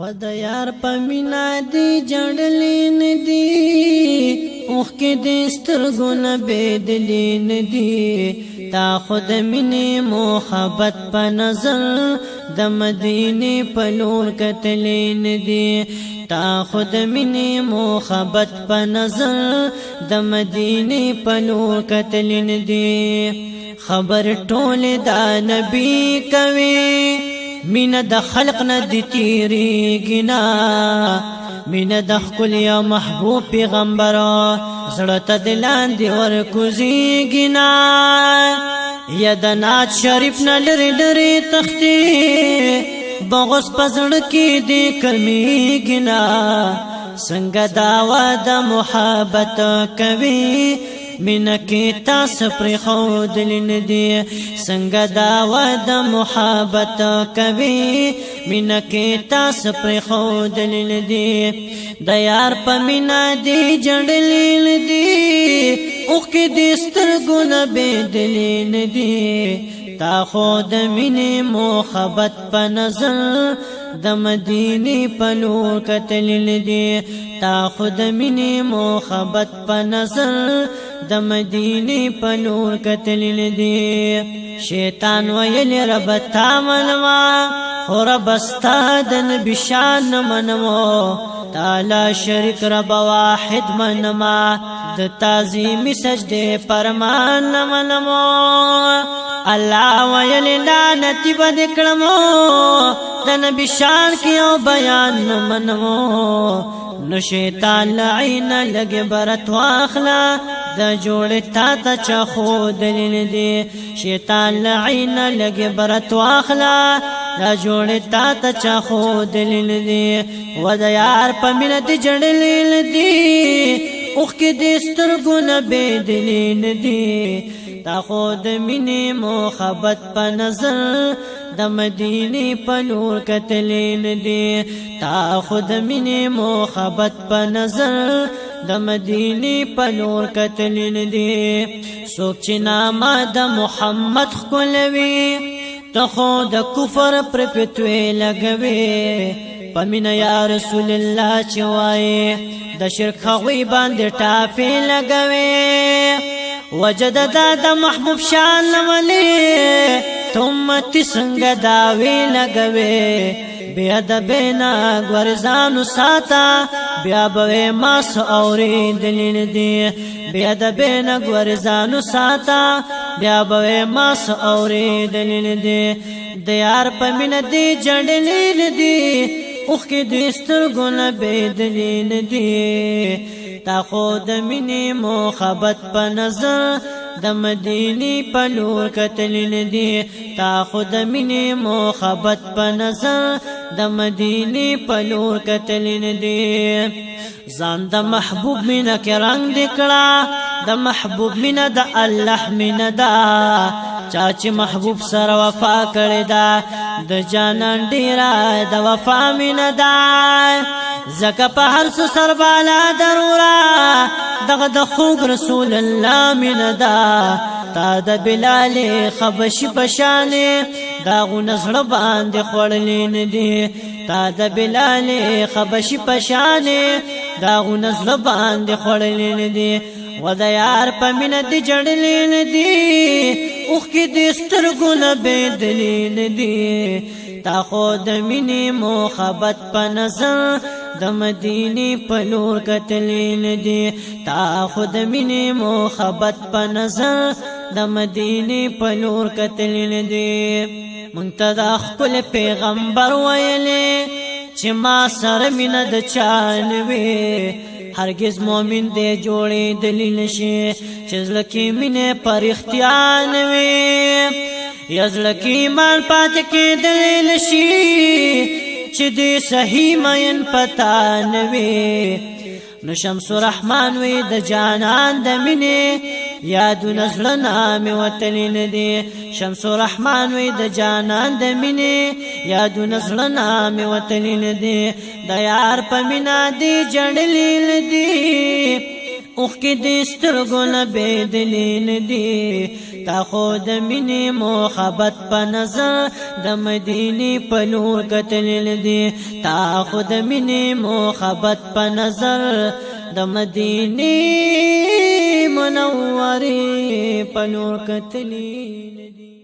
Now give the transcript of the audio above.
و د یار په مینا دی جړلې ندی اوخ کې د سترګو نه بېدلې ندی تا خود مینې محبت په نظر د مدینې په لور کتلې ندی تا خود مینې محبت په نظر د مدینې په لور کتلې ندی خبر ټول دا نبی کوي مینه د خلق نه دی تیریږي مینه د خپل یا محبوب پیغمبر زړه ته د لاندې ورکوزیږي یا د نعت شریف نه لرې لرې تختې بغض په زړه کې دی کمیږي څنګه دعوه د محبت کوي مینه کې تاسو پر خودلې ندی څنګه دعوه د محبت کوي مینه کې تاسو پر خودلې ندی د یار په مینه دی جړلې ندی اوخ کې د سترګو نه بېدلې ندی تا خود مینې محبت په نظر د مدینې په لور کتلې ندی تا خود مینې محبت په نظر د مدینې په لور کتلې ندی شیطان ویل رب تا منوا خو رب ستا د نبی شان منمو تعالی شریک رب واحد منما د تعظیم سجده فرمان منمو الله ویل لعنت بد کړمو د نبی شان کې او بیان منمو نو شیطان لعین لګ برت واخلا د جوړ تا ته چا خودلې ندی شیطان لعین لګ برت واخلا د جوړ تا ته چا خودلې ندی و د یار په مینه دی جړلې ندی اوخ کې د سترګو نه بېدلې ندی تا خود مینې محبت په نظر د مدینې په لور کتلې ندی تا خود مینې محبت په نظر د مدینې په لور کتلې ندی څوک چې نامه د محمد ښکلوي ته خو د کفر پر فتوی لګوي په مینه یا رسول الله چې وایي د شرک هغوی باندې ټافې لګوي وجد دا د محبوب شان لولي تمتی څنګه داوی لګوي بیا د بینا ګورزانو ساته بیا به ماس اورېدلې ندی بیا د بینا ګورزانو ساته بیا به ماس اورېدلې ندی د یار په مینه دی جړلې ندی اوخ کې د سترګو نه بېدلې ندی تا خود مینې محبت په نظر د مدینې په لور کتلې ندی تا خود مینې محبت په نظر د مدینې په لور کتلې ندی ځان د محبوب مینه کې رنگ دکړه د محبوب مینه د الله مینه دا چا چې محبوب سره وفا کړې ده د جانان ډیره د وفا مینه ده زکه په هر څه سربالا ضروره دغه د خوږ رسول الله مینه ده تا د بلال خبشي پشانې داغونه زړه باندې خوړلې ندی تا د بلال خبشي پشانې داغونه زړه باندې خوړلې ندی و د یار په مینه دی جړلې ندی اوخ کې د سترګو نه بېدلې ندی تا خو د مینې محبت په نظر د مدینې په لور کتلې ندی تا خو د مینې محبت په نظر د مدینې په لور کتلې ندی مونږ ته د خپل پیغمبر ویلې چې ما سره مینه د چا نه وي هرگز مومن دې جوړې دلیل نشي چې زړه کې مینه پر اختیار نه وي یا زړه کې ایمان پاتې کېدلی نشي چې دې صحیح مین پتا نه وي نو شمس رحمان وي د جانان د مینې یادونه زړه نامې وتلې ندی شمس رحمان وي د جانان د مینې یادونه زړه نامې وتلې ندی د یار په مینا دی جړلې ندی اوخ کې د سترګو نه بېدلې ندي تا خو د مینې محبت په نظر د مدینې په لور کتلې ندي تا خو د مینې محبت په نظر د مدینې منورې په لور کتلې ندي